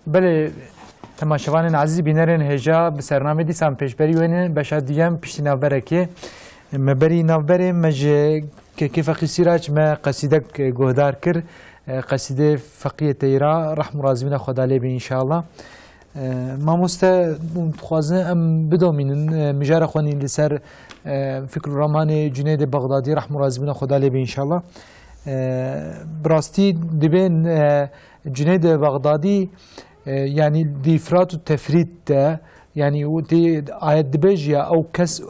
بله تماشاوان عزیز بینرین هجا به سرنامه دیسان پیشبری وینه بشاد دیم پیشتی نوبره که مبری نوبره مجه که فقی سیراج ما قصیده گهدار کر قصیده فقیه تیرا رحم رازمین خدا لیبی انشاءالله ما خوازن ام بدومینن مجار خوانی لسر فکر رمان جنید بغدادی رحم رازمین خدا لیبی انشاءالله براستی دبین جنید بغدادی يعني الإفراط والتفريط ده يعني ودي آيات دبيجيا أو كس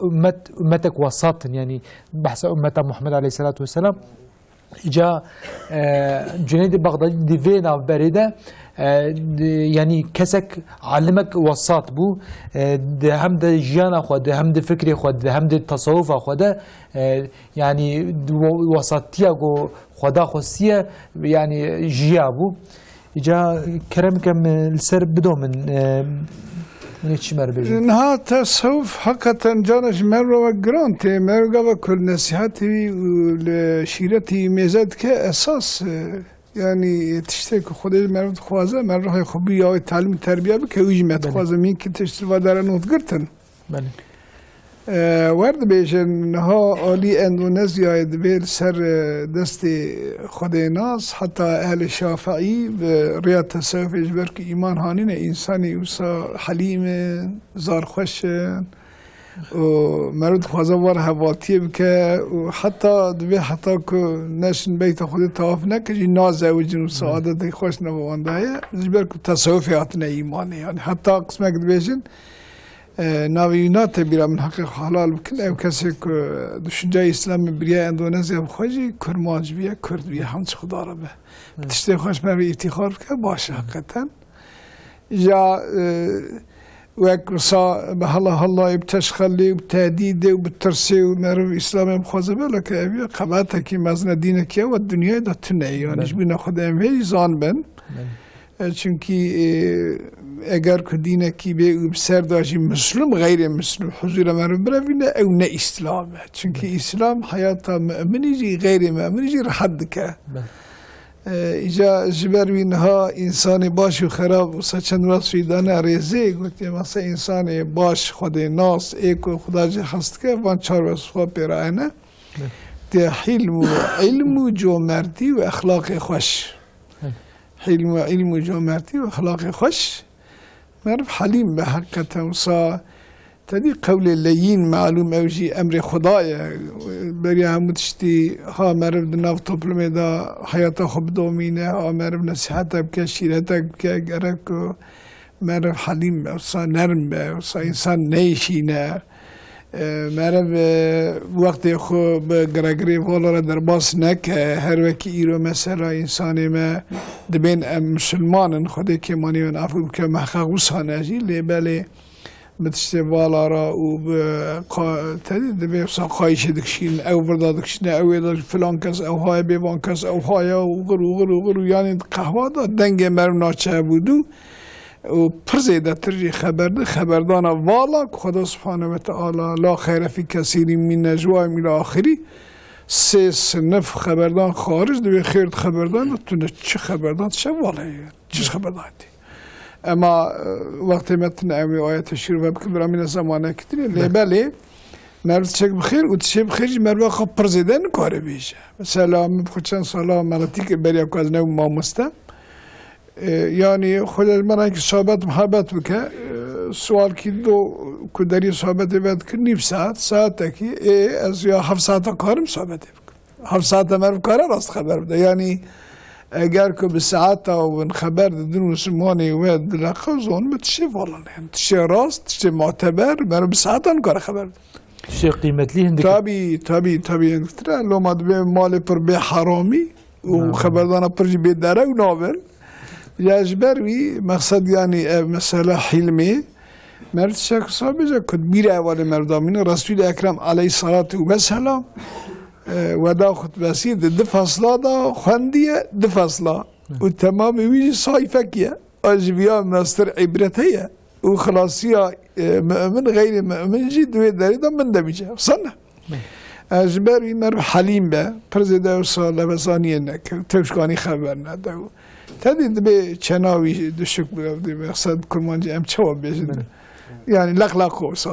أمتك وسط يعني بحث أمة محمد عليه الصلاة والسلام جاء جنيد بغدادي ديفينا بريدة يعني كسك علمك وسط بو ده هم ده جيان أخوة ده هم ده فكري أخوة ده هم ده تصوف أخوة ده يعني وسطية خدا خصية يعني جيابو جا كرم كم السر بدو من يتشمر بيجي إنها تصوف حقا جانش مرة وجرانتي مرة وكل نصيحتي لشيرتي ميزاد كأساس يعني تشترك خودش مرة خوازه مرة خوبی یا تعلیم تربیه بکه ویجمت خوازه مين كتشتر وداره نوتگرتن بله ورد بیشن ها عالی اندونزیا دبیر سر دست خدای ناس حتی اهل شافعی به ریاض تصوف اجبر که ایمان هانین انسانی اوسا حلیم زار خوش و مرد خوازه وار حواتی بکه و حتی دبیر حتی که نشن بیت خود تواف نکجی نازه و جنو سعادت خوش نبوانده های اجبر که تصوفی هاتن ایمانی یعنی حتی قسمه که بیشن ناویونات بیرا من حق حلال بکن او کسی که دشنجای اسلام بریای اندونزیا بخواهی کرمانج بیا کرد بیا همچه خدا را به تشتی خوش من افتخار بکن باشه حقیقتا یا وک رسا به الله بتشخلی و بتهدید و بترسی و مرو اسلام بخوازه بلا که اوی قبعتا که مزن دینه که و دنیای دا تنه یعنی جبین خدا امهی زان بن چونکی اگر که دینه کی به بسر داشتی مسلم غیر مسلم حضور من رو بروینه او نه اسلامه چونکه اسلام حیات مؤمنی جی غیر مؤمنی جی رحد که ایجا جبر وینها انسان باش و خراب و چند وقت ویدانه ریزه گوتی مثلا انسان باش خود ناس ایک و خدا جی هست که وان چار وصفا پیرانه ده حلم و علم و جومردی و اخلاق خوش حلم و علم و جومردی و اخلاق خوش مرف حلیم به حقیقت وصا تدی قول لین معلوم اوجی امر خدایه بری همو تشتی ها مرف دناف طبلمه دا حیات خوب دومینه ها مرف نصیحت بکه شیرت بکه گرک و مرف حلیم به وصا نرم به وصا انسان نیشینه مرف وقتی خوب گرگری والا را در باس نکه هر وکی ایرو مثلا انسانی ما دبین مسلمان خودی که مانی من عفو بکه محقق وصانه جی لیبالی بتشتي والا و تدي دبي قايش دكشين او بردا دكشين او فلان كاس او هاي بيبان كاس او هاي وغرو يعني قهوه دا دنگ مر ناچه بودو و پرزیده ترجی خبردانا والا خدا سبحانه و تعالی لا خیر فی کثیر من نجواهم الى آخری سه صنف خبردان خارج دوی خیرت خبردان تو چه خبردان چه والا چه خبردان اما وقتی متن امی آیت شروع و بکن برامین زمانه کتری لیبالی مرد چک بخیر و تشه بخیر مرد خب پرزیدن کاره بیشه مثلا من بخود چند سالا ملتی که بریا که از نو مامسته یعنی خود از من که صحبت محبت بکه سوال کی دو کدری صحبت بد که نیم ساعت تکی از یا 7 ساعت کارم صحبت بکن 7 ساعت مرد کاره راست خبر بده یعنی اگر که به ساعت و خبر دادن مسلمانی و دلخوزون بتشی والله نه تشی راست تشی معتبر برای به ساعتان کار خبر بده تشی قیمتی هندی تابی اکتر لو ماد به مال پر به حرامی و خبردان پر به داره و نابل یجبر وی مقصد یعنی مثلا حلمی مرد شخص صاحب جا کد میره اول مردامین رسول اکرم علیه الصلاة و سلام و دا خطبه ده فصله دا خواندیه ده فصله و تمام ویجی صایفه کیه آجویا مستر عبرتیه و خلاصی مؤمن غیر مؤمن جی دوی داری دا من دمیجه صنع اجبر وی مر حلیم به پرزیده و سال لبسانیه نکه توشکانی خبر نده تدید به چناوی دشک بگردی مقصد کرمانجی ام چواب بیشن yani lak olsa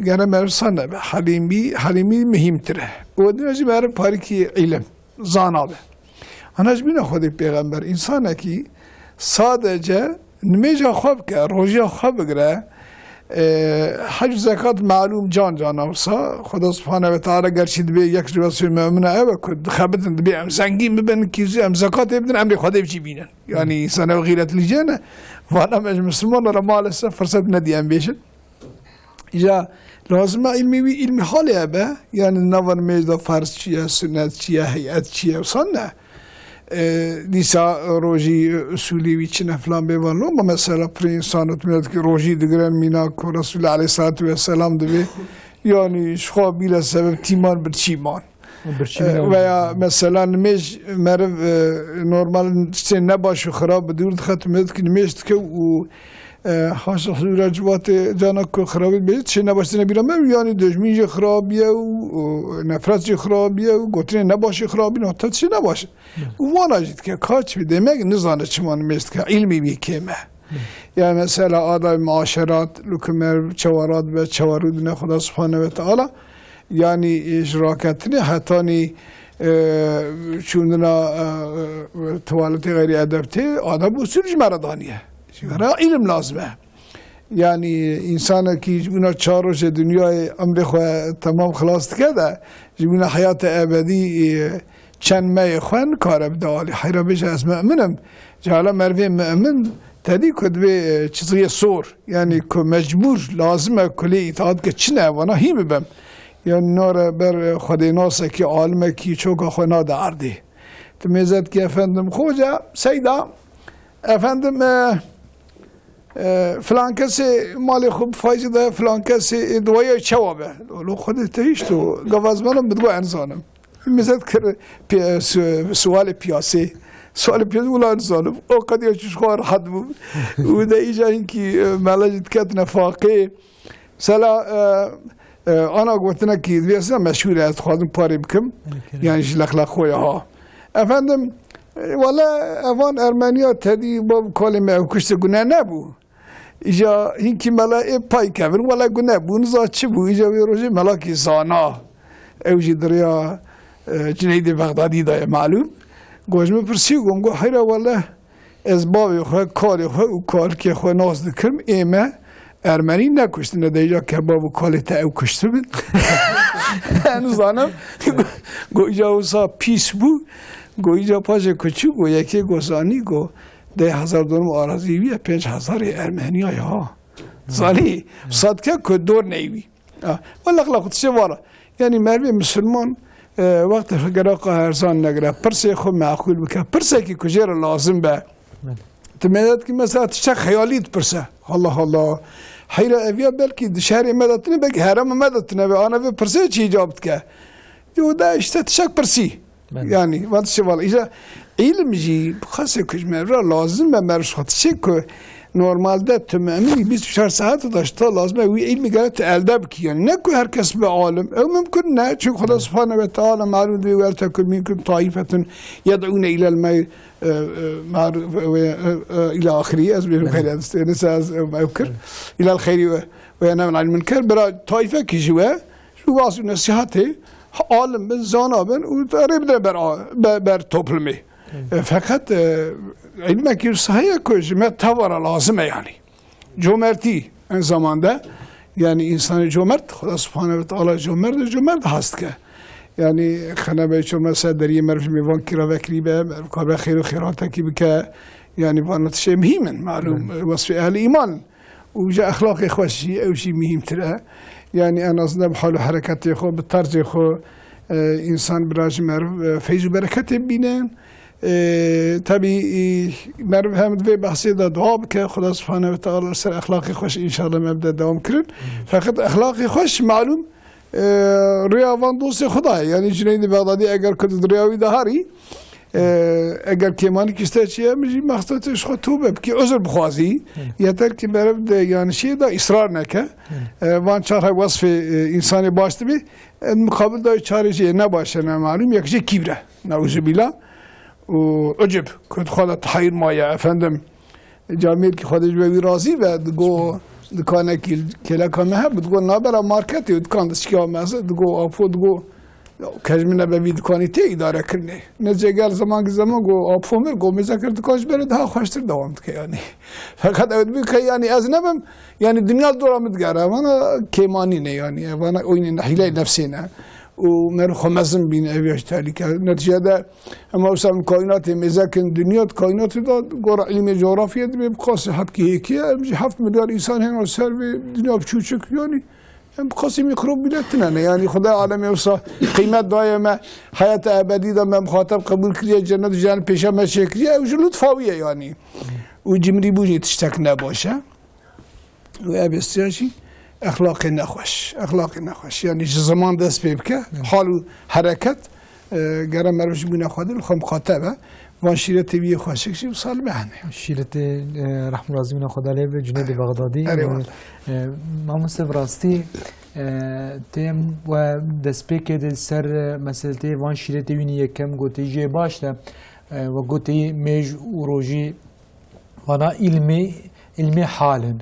gene mersan ne halimi mühimtir. O dinacı mer pariki ilim zanabe. Anaj bina Xudi peygamber insana ki sadece nmeja xab ke roja xab gre hac zekat malum can olsa Xuda subhanahu ve taala gerçi bir yak rivasyon mümine eve kud xabetin bir em zengin ben ki em zekat ebdin emri Xuda bir binen. Yani insana gıyretli cene valla Müslümanlara maalesef fırsat ne diyen beşin. Ya lazım ilmi hali be yani ne var mecda farz çiye, sünnet çiye, heyet çiye sanne. Disa roji usulü içine falan bir var ama mesela pre insanet millet ki roji digren minak Resulü Aleyhisselatü Vesselam gibi yani şu bile sebep timan bir çiman. veya mesela nimeş merv normal işte ne başı xarab durd xatmet ki nimeş ki o haş racvat canak xarab bejit şey ne başına bir ama yani döjmince xarabiye o nefretçi xarabiye o gotine ne başı xarabi hatta şey ne başı o vanajit ki kaç bir demek nizanı çıman nimeş ki ilmi bir keme yani mesela adab muaşerat lükmer çavarat ve çavarud ne Xuda subhanahu ve taala yani işrakatini hatani şununa tuvaleti gayri edepti adab usul cmeradaniye. Çünkü ilim lazım. Yani insana ki buna çağrış dünyayı amri tamam خلاص kede buna hayat ebedi çenmeyi xwen karab dali hayra beş az müminim cala merve mümin tedi kudbe çiziye sor yani ko mecbur lazım kule itaat ke çine bana hi bibem yani nara ber xudinasa ki alime ki çok xona dardi temizet ki efendim hoca seyda efendim falan kesi mali khub faizi da falan kesi duaya çavabe lo xudi tehiştu gavazmanım bedwa insanım temizet ki suali piyasi سوال پیش ولان سالم او قدیه چیز خوار حد بود و ده ایجا اینکی ملاجت کت نفاقی سلا آنا گوتنا کی دیسا مشهور است خواهدم پاری بکم یعنی لخلق خویا ها efendim ولی اوان ارمنیا تدی با کلمه او کشت گناه نبو ایجا اینکی ملا پای کفر ولی گناه بو نزا چی بو ایجا وی روزی ملاکی زانا اوجی دریا جنید بغدادی دای معلوم گوشم پرسی گم گو حیرا والله از باوی خواه کاری خواه و کار که خواه ناز دکرم ایمه ارمنی نکشتی ندیجا که بابو کالی تا او کشتی بید هنوز آنم گو ایجا اوسا پیس بو گو ایجا پاش کچو گو یکی گوزانی گو 10,000 دونم آرازی بیه 5,000 ارمنی های ها زالی صادکه که دور نیوی والله اخلاق تشه وارا یعنی مروی مسلمان وقت فقراء هرزان نگره پرسه خود معقول بکه پرسه که کجا لازم به تمدد که مثلا تشک خیالیت پرسه الله حیره اویا بلکی دشهری مدتنه بگه هرم مدتنه به آنه پرسه چی جابت که یو ده اشته تشک پرسی yani وقت شوال ایجا علم جی خاصه کجمه لازم به مرش خاطشه که normalde tümeni 24 saat daşta lazım ve ilmi galet elde bki yani ne ki herkes bir alim mümkün ne çünkü Xuda subhanahu ve taala malum diyor vel tekun minkum taifetun yed'une ila'l may ma'ruf ve ila ahiri az bir hayır istesaz mevkir ila'l hayri ve yanamul anil münker bera taife ki jwe şu vasu nasihati alim ben zanaben u taribde ber toplumi fakat ilmek yursahiye kojime tavara lazım yani. Cömerti en zamanda yani insanı cömert Xuda subhanahu ve taala cömert hast ke. Yani xana be ço mesela deriye merf mivan kira vekri be kar khayr khairat ki bike yani vanat şey mühim malum vasf ehli iman وجا اخلاقي خوشي او شيء مهم ترى يعني انا اصلا بحال حركتي خو بالطرز خو انسان براج مرف فيز بركت بينن tabii merve hem ve bahsede dua bike Xuda subhanahu ve taala ser ahlaki hoş inşallah mebde devam kirin fakat ahlaki hoş malum rüya van dostu Xuda yani Cüneyd-i Bağdadi eğer kod rüyavi dahari eğer kemani kiste çiye mi maksatı şu tövbe ki özür bixwazi yeter ki merve yani şey da ısrar neke van çare vasfı insani baştı bir mukabil da çareci ne başına malum yakıcı kibre nauzubillah وعجب كنت خالد تحير مايا أفندم جامير كي خودش بوي راضي و دگو دکانه کلا کامه ها بتقول نابرا مارکتی و دکان دستیار مزه دگو آپو دگو کجمنه به دکانی تی اداره کرنه نزدیکال زمان گو آپو مر گو مذاکر دکانش بره daha خوشتر دوام که yani fakat evet bir ki yani az nemem yani dünya dolamı dgara bana kemani ne yani bana oyunun hile nefsine ومن خمسين بين أبيش تالك نتيجة أما وسام كائنات مزاكن دنيا كائنات ده قرأ علم جغرافيا ده بقاسي حد كي مش 7 مليار إنسان هنا وسر الدنيا بشوشك يعني بقاسي ميكروب بلاتنا يعني خدا عالم يوصل قيمة دائمة حياة أبدية ده ما مخاطب قبول كريه جنة جان بيشا ماشي كريه وجلود فاوية يعني وجمري بوجي تشتكنا باشا وأبي استياشي اخلاقی نخوش یعنی زمان دست ببکه حال و حرکت گرم مروش بونه خودل خم خاطبه وان شیرت وی خوشکشی و سال بهنه شیرت رحم رازی من خدا لی جنید بغدادی ما مصطفى راستی تیم و دست بکه سر مسئله وان شیرت وینی یکم گوتی جه باشته و گوتی میج و روژی وانا علمی حالن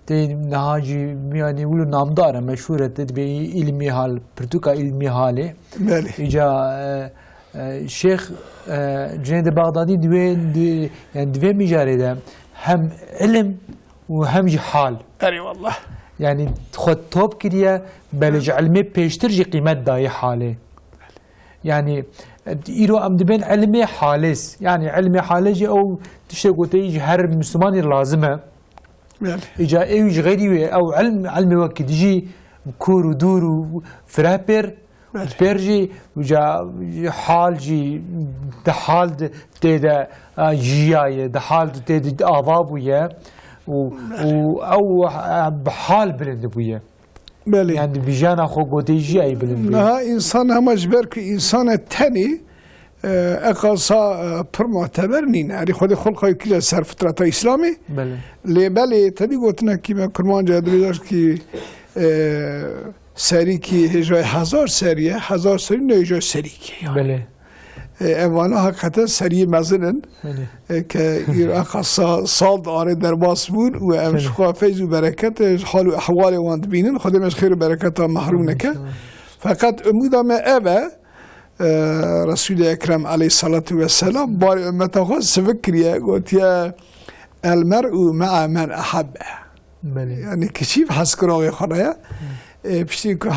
تی نهاجی میانی ولو نامداره مشهوره تدبی علمی حال پرتوکا علمی حاله ایجا شیخ جنید بغدادی دوی میجاره ده هم علم و هم حال اری والله يعني خود توب كريا بلج علمي بيشتر جي قيمة داي حاله يعني إيرو أم دبين علمي حالس يعني علمي حالجي أو تشتغل تيجي هر مسلمان لازمه إجا إيش غيري أو علم وقت يجي كور ودور وفرابر بيرجي وجا حال جي ده حال تدا جياية ده حال تدا آباب ويا أو بحال بلند ويا يعني بيجانا خو قدي جاي بلند ها إنسان هم أجبر كإنسان الثاني اقصا پر معتبر نین اری خود خلقای کلی سر فطرت اسلامی بله تدی گفتن که من کرمان جادوی داشت که سری که هجای 1000 سریه 1000 سری نه هجای سری که بله اوانا حقیقتا سری مزنن که ایر اقصا سال داره در باس بود و امش خواه فیض و برکت حال و احوال واند بینن خودمش خیر و برکت محروم نکه فقط امودم اوه رسول اکرم علیه الصلاة والسلام بار امتا خود سفکریه گوت یا المرء مع من احبه یعنی کشیف حسکراغی خورایه پشتی که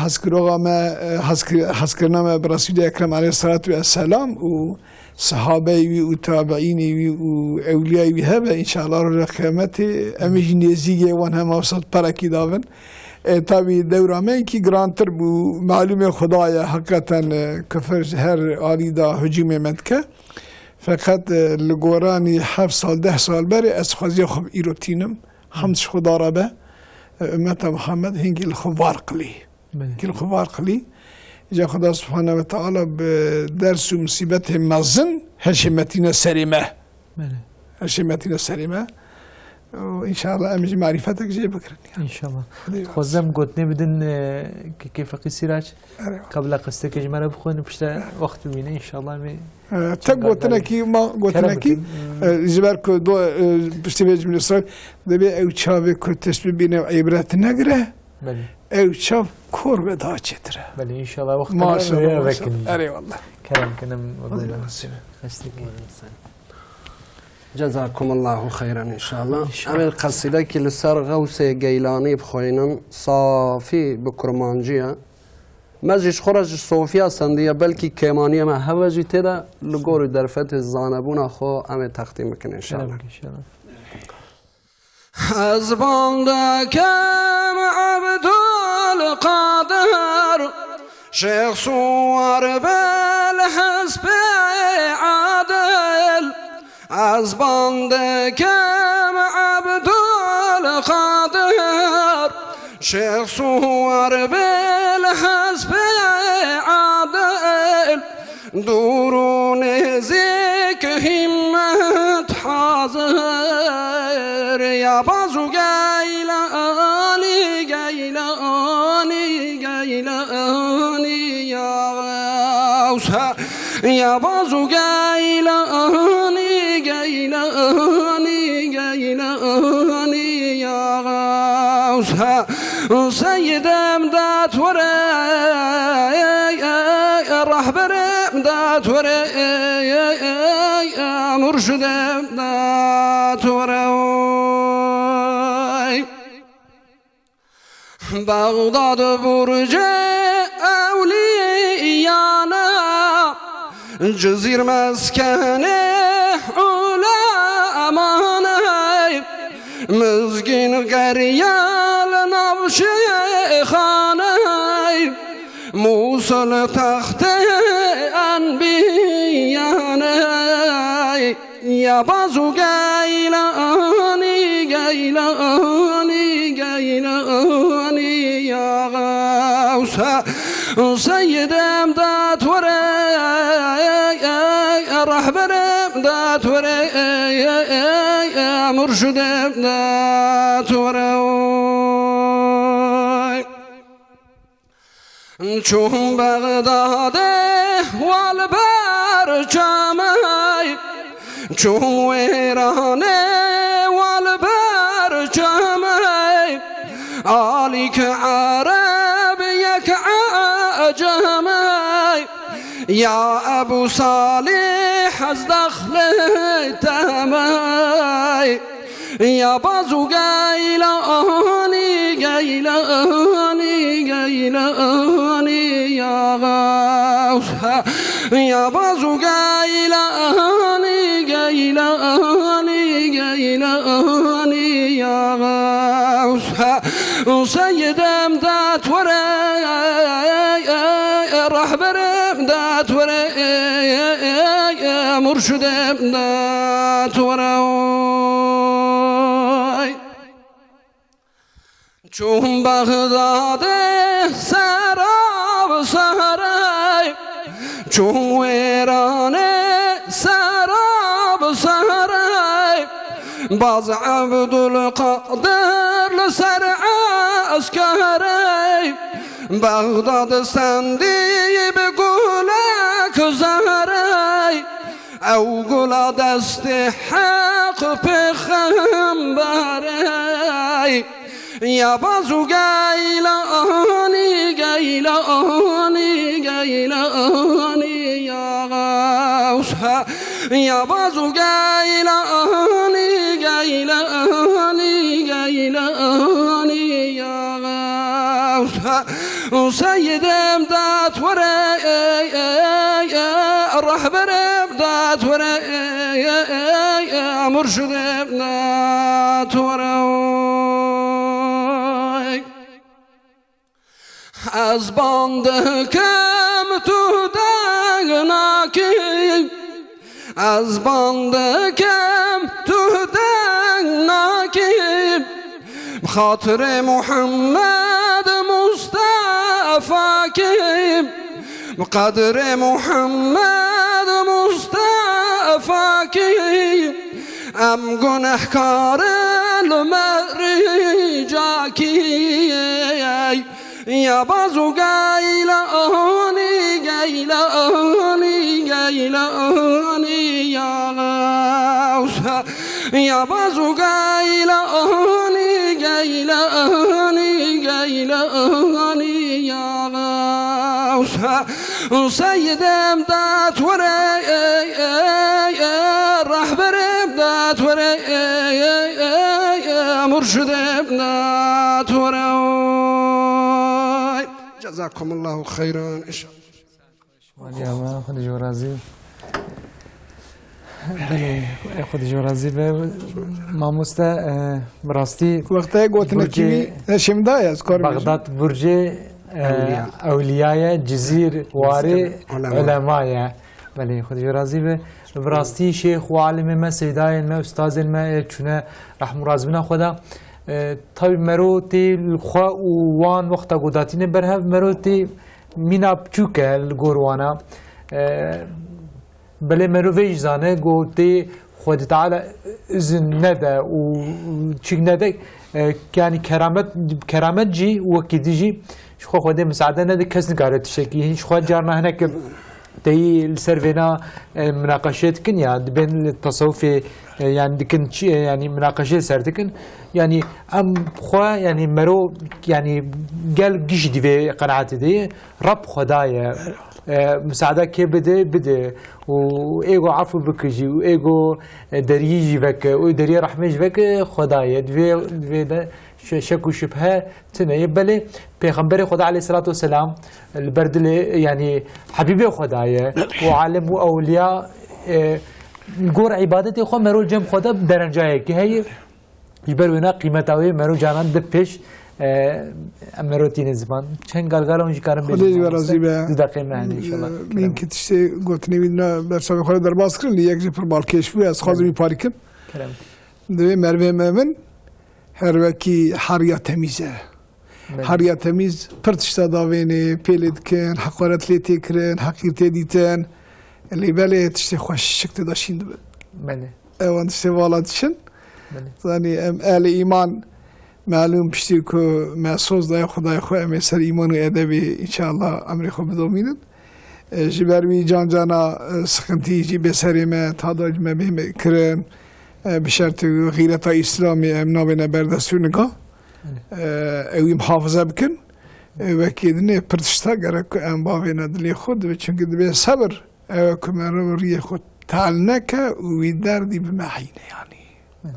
حسکرنامه برسول اکرم علیه الصلاة والسلام و صحابه وی و تابعینی وی و اولیای وی هبه انشاءالله رو قیامت امیج نیزیگه وان هم اوسط پرکی داون طبعی دورامه که گرانتر بو معلوم خدای حقیقتا کفر هر آلی دا هجوم مدکه فقط لگورانی 7 سال 10 سال بری از خوزی خوب ایروتینم همش خدا را به امت محمد هنگی الخوار قلی جا خدا سبحانه و تعالی به درس و مصیبت مزن هشمتین سریمه وإن شاء الله أمجي معرفتك جاي بكرني إن شاء الله خوزم قلتني بدن كيف سراج قبل قصتك جمرة بخون بشتا وقت بينا إن شاء الله قلتنا كي ما قلتنا كي جبارك دو بشتا بيج من إسرائيل دبي أو شافي كرتش ببينا عبرات نقرة أو شاف كور بدا جتره بلي إن شاء الله وقت ما شاء الله أري والله كلام كنا والله جزاكم الله خيرا إن شاء الله أمل قصيدة كي لسر غوث جيلاني بخوينن صافي بكرمانجية مزيش خرج صوفيا سندية بلكي كيمانية ما هواجي تدا لقور درفت الزانبون أخو أمل تختيم مكن إن شاء الله أزباندكم عبد القادر شيخ صور بالحسب عادل أزباندكم عبد القادر شيخ صور بالحسب عادل دورون زيك همت حاضر يا بازو قيلاني قيلاني قيلاني يا غوث يا بازو قيلاني قيلاني قيلاني يا غوث سيد امداد وري رهبر امداد وري مرشد امداد وري بغداد برج أوليانا جزير مسكن علمانا مزقين قريال نبش خانا موصل تخت أنبيانا يا بازو قيلاني قيلاني قيلاني يا غوث سيد امداد وري رهبر امداد وري مرشد امداد وري چون بغداد والبرچمای چون ویرانه والبرچمای عالی که عرب یک عجمای یا ابو صالح از دخل تمای يا بازو قيلاني قيلاني قيلاني يا غوث يا بازو قيلاني قيلاني قيلاني يا غوث سيد امداد وري رهبر امداد وري مرشد امداد وري چون بغداد سراب سرای چون ویران سراب سرای باز عبدالقادر لسر عسکری بغداد سندی به گلک زهری او گل دست حق پیغمبری يا بازو قيلاني قيلاني قيلاني يا غوث يا بازو قيلاني قيلاني قيلاني يا غوث سيد امداد وري رهبر امداد وري مرشد امداد وري از باند کم تو دنگناکی از باند کم تو دنگناکی خاطر محمد مصطفی کی قدر محمد مصطفی کی ام گنهکار لمری جاکی يا بازو قيلاني قيلاني قيلاني يا غوث يا بازو قيلاني قيلاني قيلاني يا غوث سيد امداد وري رهبر امداد وري مرشد امداد وري جزاكم الله خيرا ان شاء الله. خود جورازی خود جورازی به ماموستا براستی وقتی گوتن کی شمدای از کار بغداد برج اولیای جزیر واری علمای بله خود جورازی به براستی شیخ و عالم ما سیدای ما استاد ما چونه رحم رازمنا خدا طبعا مروتي الخوا وان وقت قداتين برهف مروتي مينا بچوكه الجوروانا بله مرو ویج زانه گوتی خود تعالی اذن نده و چیک نده یعنی کرامت جی و کی دیجی شخو خود مساعده نده کس نگاره تشکی هیچ خود جار نه که تي السيرفينا مناقشات كن يا بين التصوف يعني دكن يعني مناقشات سرتكن يعني ام خوا يعني مرو يعني قال جيش دي قناعتي دي رب خدايا مساعدة كي بده وإيجو عفو بكجي وإيجو دريجي بك ودري رحمش بك خدايا دفي ده شك وشبهة تنا يبلي پیغمبر خدا عليه الصلاة والسلام البرد يعني حبيبي خدايا وعالم وأولياء نقول عبادتي خو مرو الجم خدا بدرجة كي هي يبرونا قيمتها مرو جانان دبش امروتين زمان چند قال اونجا کارم خودی برازی به دقیقه معنی ان شاء الله من که تشتی گفتنی میدنا برسام خود در باز کردن یک جفر بالکش بود از خازمی پاریکم کلام دوی مروه مؤمن هر وکی حریا تمیزه حریا تمیز پرتشتا داوینه پیلید کن حقارت لیتی کرن حقیقت دیتن اللي بله تشتی خوش شکت داشتین دو بله اوان تشتی والاتشن بله یعنی اهل ایمان معلوم پشتی که محسوس دای خدای خو امی سر ایمان و ادبی انشاءالله امری خو بدومینن جبروی جان جانا سخنتی جی بسری ما تاداج ما بهم کرن بشرط غیرت اسلامی امنا بنا بردستون نگاه اوی محافظه بکن وکیدنه پرتشتا گرک ام باوینا دلی خود و چونکه دبی صبر او کمرو ری خود تعال نکه وی دردی بمحینه یعنی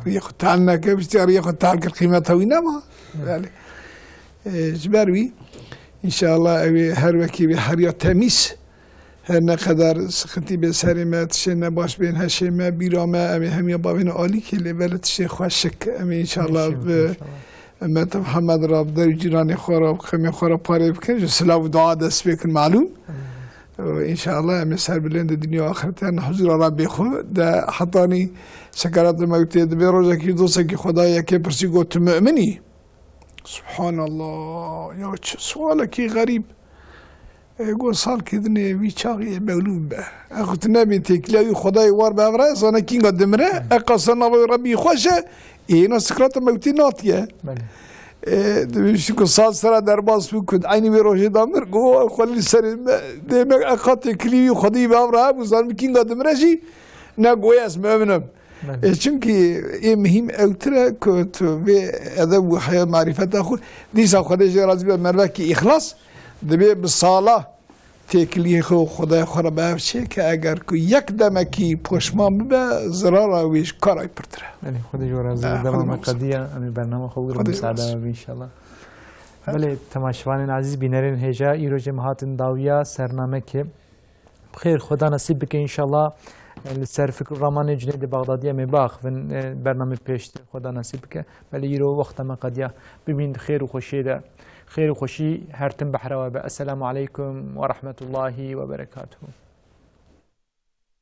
ريخ تعالنا كيف ريخ تعال قيمتها وينما يعني جبروي ان شاء الله ابي هروكي بحرية تميس هرنا قدر سخنتي بسري ما تشينا باش بين هالشيء ما بيراما امي هم يبا بين اولي كي بلد الشيخ وشك امي ان شاء الله ما محمد راب در جيراني خورا خمي خورا باري بكن سلاو دعاء دس بكن معلوم وإن شاء الله مسهر بلند الدنيا وآخرتها حضور ربي خو ده حطاني سكرات الموت بروزة كي دوسة كي خدايا كي برسي قلت مؤمني سبحان الله يا سؤالك كي غريب يقول صار كذني بيشاغي مولود به أخذت نبي تكلاوي خداي وار بأفراس أنا كي قدمره أقصنا ربي خوشه إيه سكرات الموت ناطية دبیش که سال سر در باز بکند عینی بیروشی دامر گو خالی سر دیمک اقاط کلیوی خودی باورا بزن میکین قدم رشی نگوی اسم امنم چونکی این مهم اوتره که تو به ادب و حیات معرفت آخر دیسا خودش راضی به مرد کی اخلاص دبی بصاله تکلیه خو خدای خورا بافشه که اگر که یک دمکی پشمان به ضرر ویش کارای پرتره يعني خودش راضی دمام قضیه امی برنامه خوب رو مساعده ان شاء الله بله تماشاوان عزیز بینرین هجا ایروج مهاتن داویا سرنامه که بخیر خدا نصیب بکه ان شاء الله سر فکر رمان جنید بغدادی می باخ و برنامه پیش خدا نصیب بکه بله ایرو وقت ما قضیه ببین خیر و خوشی ده خير وخشي هرتم بحروا السلام عليكم ورحمة الله وبركاته.